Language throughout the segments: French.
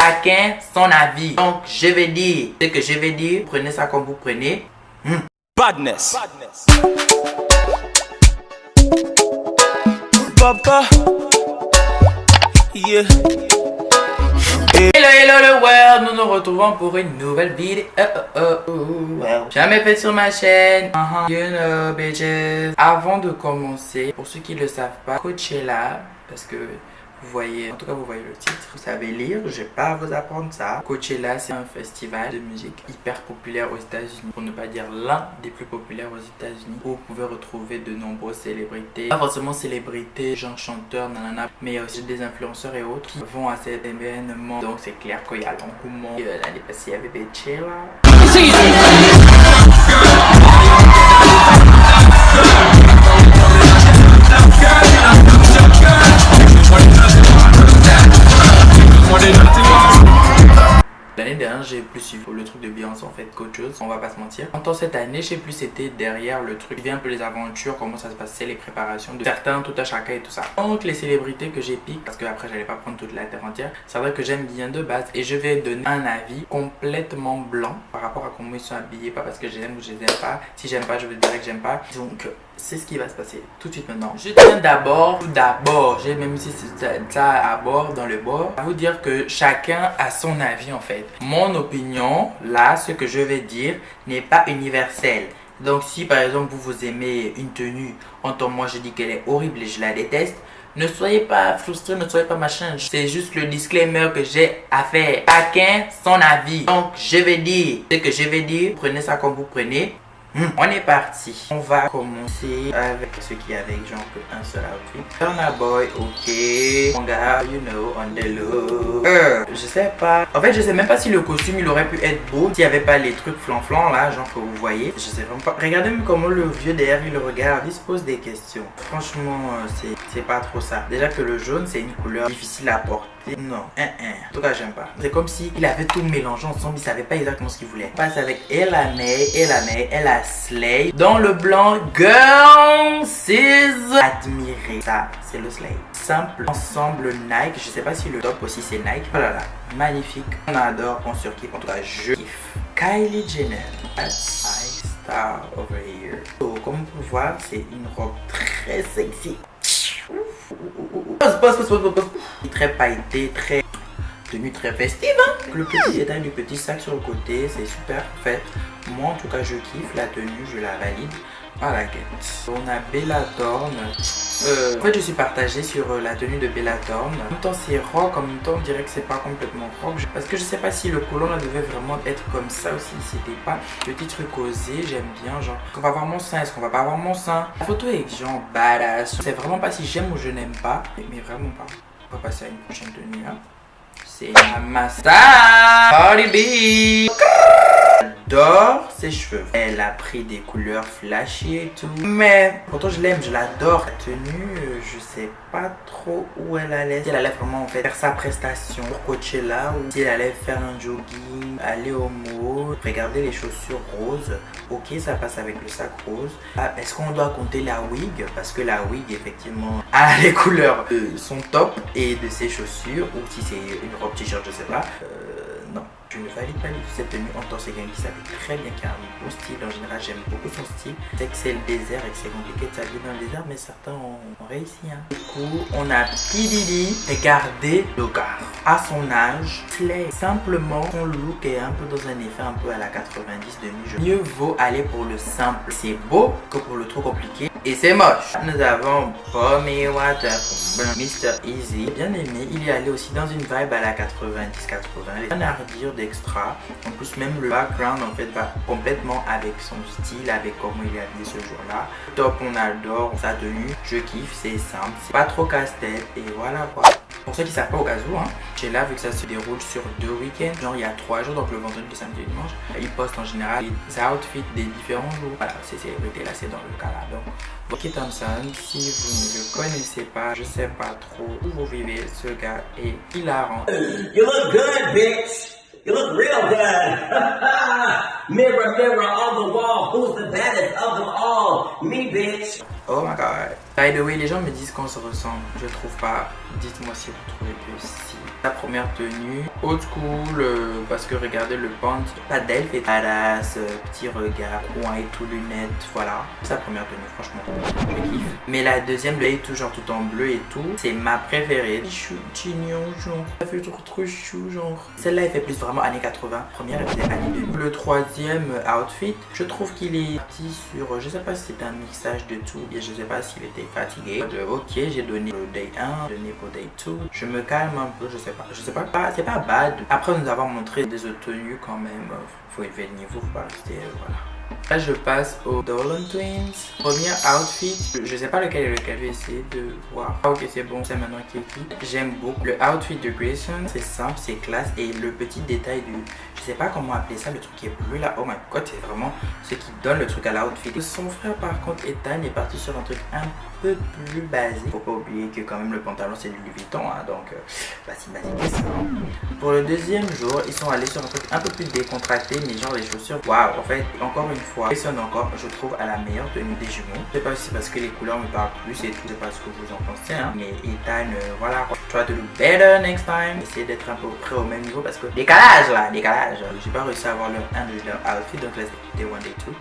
chacun son avis. Donc je vais dire ce que je vais dire, prenez ça comme vous prenez. Badness. Papa. Yeah. Hello le world, nous nous retrouvons pour une nouvelle vidéo. Jamais fait sur ma chaîne. You know bitches. Avant de commencer, pour ceux qui ne le savent pas, Coachella, parce que vous voyez, en tout cas vous voyez le titre, vous savez lire, je vais pas vous apprendre ça. Coachella, c'est un festival de musique hyper populaire aux États-Unis, pour ne pas dire l'un des plus populaires aux États-Unis, où vous pouvez retrouver de nombreuses célébrités, pas forcément célébrités, genre chanteurs, nanana, mais il y a aussi des influenceurs et autres qui vont à cet événement. Donc c'est clair qu'il y a l'engouement. L'année passée, il y avait Coachella. L'année dernière, j'ai plus suivi le truc de Beyoncé en fait qu'autre chose, on va pas se mentir. En cette année, je sais plus c'était derrière le truc, vient un peu les aventures, comment ça se passait, les préparations de certains, tout à chacun et tout ça. Donc les célébrités que j'ai piqué, parce que après j'allais pas prendre toute la terre entière, c'est vrai que j'aime bien de base et je vais donner un avis complètement blanc par rapport à comment ils sont habillés, pas parce que je les aime ou je les aime pas. Si j'aime pas, je veux dire que j'aime pas. Donc c'est ce qui va se passer tout de suite maintenant. Je tiens d'abord, j'ai même si c'est ça à bord, dans le bord, à vous dire que chacun a son avis en fait. Mon opinion, là, ce que je vais dire, n'est pas universel. Donc si par exemple vous aimez une tenue, en tant que moi je dis qu'elle est horrible et je la déteste, ne soyez pas frustrés, ne soyez pas machin. C'est juste le disclaimer que j'ai à faire. Chacun son avis. Donc je vais dire ce que je vais dire, prenez ça comme vous prenez. On est parti. On va commencer avec ce qui est avec genre un seul outfit. Burna Boy, ok. Mon gars, you know, on the look. Je sais pas. En fait, je sais même pas si le costume il aurait pu être beau s'il y avait pas les trucs flanflans là, genre que vous voyez. Je sais vraiment pas. Regardez comment le vieux derrière il regarde, il se pose des questions. Franchement, c'est pas trop ça. Déjà que le jaune c'est une couleur difficile à porter. Non, en tout cas j'aime pas. C'est comme si il avait tout mélangé ensemble, il savait pas exactement ce qu'il voulait. On passe avec Ella Mai, Slay. Dans le blanc, girl, c'est admirer. Ça, c'est le Slay. Simple ensemble Nike. Je sais pas si le top aussi c'est Nike. Oh là là, magnifique. On adore, on surkiffe. En tout cas, je kiffe. Kylie Jenner. That's my star over here. So, comme vous pouvez voir, c'est une robe très sexy. Très pailleté, très tenue très festive hein? Le petit détail du petit sac sur le côté, c'est super fait. Moi en tout cas je kiffe la tenue, je la valide à la quête. On a Bella Thorne. En fait je suis partagée sur la tenue de Bella Thorne. En même temps c'est rock, en même temps on dirait que c'est pas complètement rock. Parce que je sais pas si le colon là devait vraiment être comme ça aussi. C'était pas petit truc osé, j'aime bien genre. Est-ce qu'on va voir mon sein, est-ce qu'on va pas voir mon sein? La photo est genre badass. C'est vraiment pas si j'aime ou je n'aime pas. Mais vraiment pas. On va passer à une prochaine tenue là. C'est la Massa Cardi B. J'adore ses cheveux. Elle a pris des couleurs flashy et tout. Mais pourtant je l'aime, je l'adore. La tenue, je sais pas trop où elle allait. Si elle allait vraiment en fait faire sa prestation pour Coachella ou si elle allait faire un jogging, aller au mall, regarder les chaussures roses. Ok, ça passe avec le sac rose. Ah, est-ce qu'on doit compter la wig? Parce que la wig effectivement a les couleurs de son top et de ses chaussures. Ou si c'est une robe t-shirt, je sais pas. Non, je ne valide pas du tout cette tenue. En tant que c'est quelqu'un qui savait très bien qu'il a un beau style. En général, j'aime beaucoup son style. C'est que c'est le désert et que c'est compliqué de s'habiller dans le désert, mais certains ont réussi. Hein. Du coup, on a P. Diddy. Regardez le gars. À son âge, Slay. Simplement, son look est un peu dans un effet un peu à la 90 demi-jeu. Mieux vaut aller pour le simple. C'est beau que pour le trop compliqué. Et c'est moche. Nous avons Pommy Water, Mr. Easy. Bien aimé, il est allé aussi dans une vibe à la 90-80. Un ardure d'extra. En plus, même le background en fait va complètement avec son style, avec comment il est habillé ce jour-là. Top, on adore sa tenue. Je kiffe, c'est simple, c'est pas trop casse-tête. Et voilà quoi. Pour ceux qui savent pas au cas où, hein, chez là, vu que ça se déroule sur 2 week-ends, genre il y a 3 jours, donc le vendredi, le samedi et le dimanche, ils postent en général les outfits des différents jours. Voilà, ces célébrités là, c'est dans le cas là. Donc, Rocky Thompson, si vous ne le connaissez pas, je sais pas trop où vous vivez, ce gars est hilarant. You look good, bitch! You look real good! Mirror, mirror on the wall, who's the baddest of them all? Me, bitch! Oh my god. By the way, les gens me disent qu'on se ressemble. Je trouve pas. Dites-moi si vous trouvez que si. La première tenue, old school, parce que regardez le pant, pas d'elle, fait badass, petit regard, coin et tout, lunettes, voilà. Sa première tenue, franchement, je kiffe. Mais la deuxième, elle est toujours tout en bleu et tout, c'est ma préférée. Chou, chignon, genre, ça fait trop chou, genre. Celle-là, elle fait plus vraiment années 80. Première, elle faisait années 2000. Le troisième outfit, je trouve qu'il est parti sur, je sais pas si c'est un mixage de tout, et je sais pas s'il était fatigué. Ok, j'ai donné le day 1, donné pour day 2. Je me calme un peu, je sais pas, c'est pas bad. Après nous avons montré des autres tenues quand même, faut élever le niveau, faut pas rester, voilà. Là je passe aux Dolan Twins. Premier outfit, je sais pas lequel est lequel, je vais essayer de voir. Ah, ok c'est bon, c'est maintenant qui est qui. J'aime beaucoup le outfit de Grayson, c'est simple, c'est classe et le petit détail du, je sais pas comment appeler ça, le truc qui est bleu là, oh my god, c'est vraiment ce qui donne le truc à l'outfit. Son frère par contre, Ethan, est parti sur un truc un peu plus basique. Faut pas oublier que quand même le pantalon c'est du Louis Vuitton, hein, donc bah si basique que ça. Pour le deuxième jour, ils sont allés sur un truc un peu plus décontracté, mais genre les chaussures, waouh, en fait, encore une fois, Grayson encore, je trouve à la meilleure tenue des jumeaux. Je sais pas si c'est parce que les couleurs me parlent plus et tout, je sais pas ce que vous en pensez, hein, mais Ethan, voilà, try to do better next time, essayez d'être un peu près au même niveau parce que décalage là, décalage. J'ai pas réussi à avoir leur outfit, donc là c'est day 1, day 2.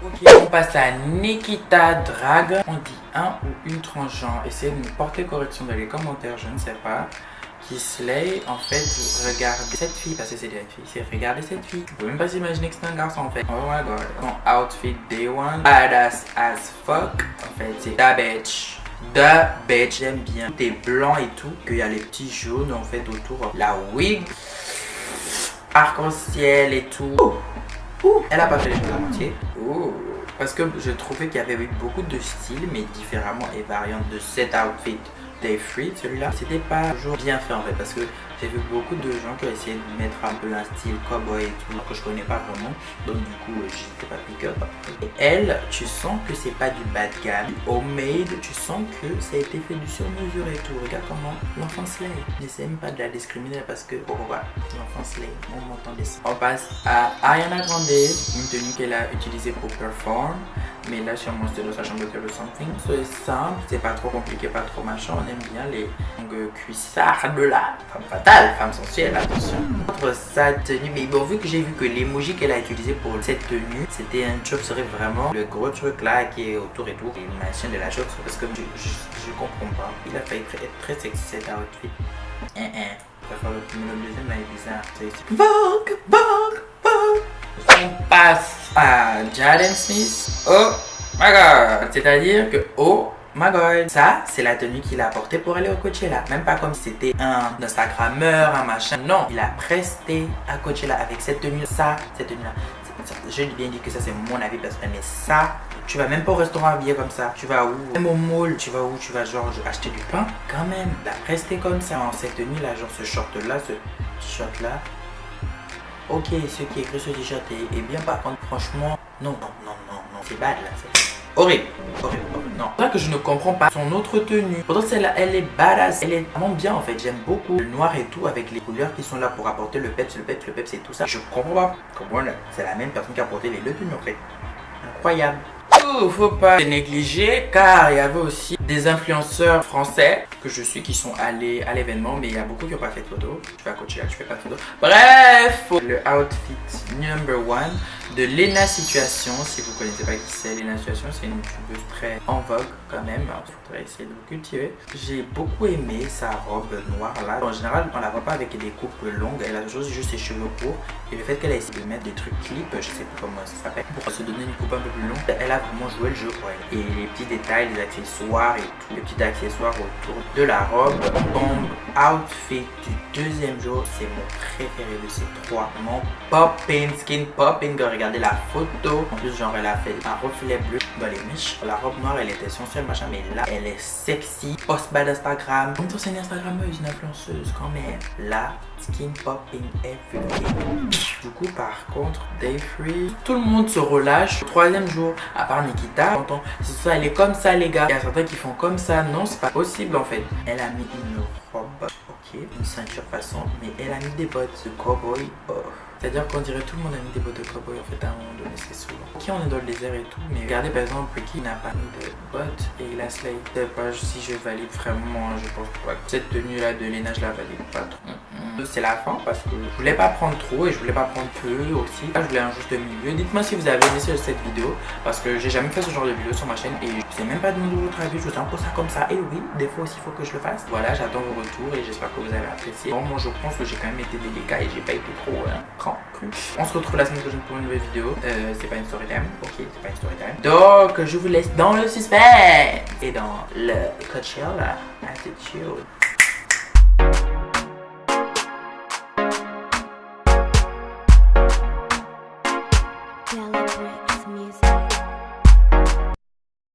Ok, on passe à Nikita Drag. On dit un ou une transgenre. Essayez de me porter correction dans les commentaires, je ne sais pas. Qui slay, en fait, vous regardez cette fille, parce que c'est une fille, c'est regardez cette fille. Vous pouvez même pas s'imaginer que c'est un garçon en fait. Oh my god. Son outfit day 1, badass as fuck. En fait, c'est da bitch. Da bitch, j'aime bien. Tout est blanc et tout. Qu'il y a les petits jaunes en fait autour. La wig. Arc-en-ciel et tout. Elle a pas fait les choses à moitié. Parce que je trouvais qu'il y avait eu beaucoup de styles, mais différemment et variantes de cet outfit. Day 3, celui-là, c'était pas toujours bien fait en fait, parce que j'ai vu beaucoup de gens qui ont essayé de mettre un peu un style cowboy et tout, que je connais pas vraiment, donc du coup, j'étais pas pick up. Et elle, tu sens que c'est pas du bad gamme, du homemade, tu sens que ça a été fait du sur-mesure et tout. Regarde comment l'enfant slay. N'essaie même pas de la discriminer parce que, pourquoi l'enfant slay, on m'entend dessus. On passe à Ariana Grande, une tenue qu'elle a utilisée pour perform. Mais là, sur mon stylo, ça change de something. C'est simple, c'est pas trop compliqué, pas trop machin. On aime bien les longues cuissardes là. Femme fatale, femme sensuelle, attention. Entre sa tenue, mais bon, vu que j'ai vu que l'emoji qu'elle a utilisé pour cette tenue, c'était un chauve-souris vraiment. Le gros truc là qui est autour et tout. Et machin de la chauve-souris, parce que je comprends pas. Il a failli être très sexy cet outfit. Je vais faire le deuxième, là, il est bizarre. Vogue, Vogue, Vogue. On passe à Jaden Smith. Oh my god. C'est-à-dire que oh my god, ça c'est la tenue qu'il a portée pour aller au Coachella. Même pas comme si c'était un Instagrammeur, un machin. Non, il a presté à Coachella avec cette tenue. Cette tenue là. Je lui ai bien dit que ça c'est mon avis personnel, mais ça, tu vas même pas au restaurant habillé comme ça. Tu vas où? Même au mall, tu vas où? Tu vas genre acheter du pain? Quand même, il a presté comme ça. En cette tenue là, genre ce short là, ce t-shirt là. Ok, ce qui est écrit sur le t-shirt est bien, par contre, franchement, non, c'est bad là, c'est horrible, non. C'est vrai que je ne comprends pas son autre tenue. Pourtant, celle-là, elle est badass, elle est vraiment bien en fait, j'aime beaucoup le noir et tout avec les couleurs qui sont là pour apporter le peps et tout ça. Je comprends pas comment c'est la même personne qui a porté les deux tenues en fait. Incroyable. Faut pas les négliger car il y avait aussi des influenceurs français que je suis qui sont allés à l'événement, mais il y a beaucoup qui n'ont pas fait de photos. Tu vas coacher là, tu fais pas de photos. Bref, le outfit number 1 de Lena Situation. Si vous connaissez pas qui c'est, Lena Situation, c'est une youtubeuse très en vogue quand même. Il faudrait essayer de le cultiver. J'ai beaucoup aimé sa robe noire là. En général, on la voit pas avec des coupes longues. Elle a juste ses cheveux courts. Et le fait qu'elle a essayé de mettre des trucs clips, je sais plus comment ça s'appelle, pour se donner une coupe un peu plus longue, elle a vraiment joué le jeu pour elle. Et les petits détails, les accessoires et tout, les petits accessoires autour de la robe. Bomb outfit du deuxième jour, c'est mon préféré de ces trois. Mon popping, skin popping. Regardez la photo. En plus, genre, elle a fait un reflet bleu dans les mèches. La robe noire, elle était sensuelle, machin, mais là, elle est sexy. Post bas d'Instagram. En même temps, c'est une Instagrammeuse, une influenceuse quand même. Là, skin popping everything. Du coup, par contre, day 3, tout le monde se relâche. Le troisième jour, à part Nikita, c'est ça, elle est comme ça, les gars. Il y a certains qui font comme ça. Non, c'est pas possible en fait. Elle a mis une robe, ok, une ceinture façon, mais elle a mis des bottes de cowboy. Oh. C'est-à-dire qu'on dirait tout le monde a mis des bottes de cowboy en fait à un moment donné, c'est souvent. Qui on est dans le désert et tout, mais regardez par exemple qui n'a pas mis de bottes et il a slay. Je sais pas si je valide vraiment, je pense pas que cette tenue là de Léna je la valide pas trop. C'est la fin parce que je voulais pas prendre trop et je voulais pas prendre peu aussi. Là je voulais un juste milieu. Dites-moi si vous avez aimé cette vidéo parce que j'ai jamais fait ce genre de vidéo sur ma chaîne et je sais même pas demandé votre avis, je vous impose ça comme ça. Et oui, des fois aussi il faut que je le fasse. Voilà, j'attends vos retours et j'espère que vous avez apprécié. Bon, moi je pense que j'ai quand même été délicat et j'ai pas été trop cru. On se retrouve la semaine prochaine pour une nouvelle vidéo. C'est pas une story time, ok, c'est pas une story time. Donc je vous laisse dans le suspense et dans le Coachella attitude.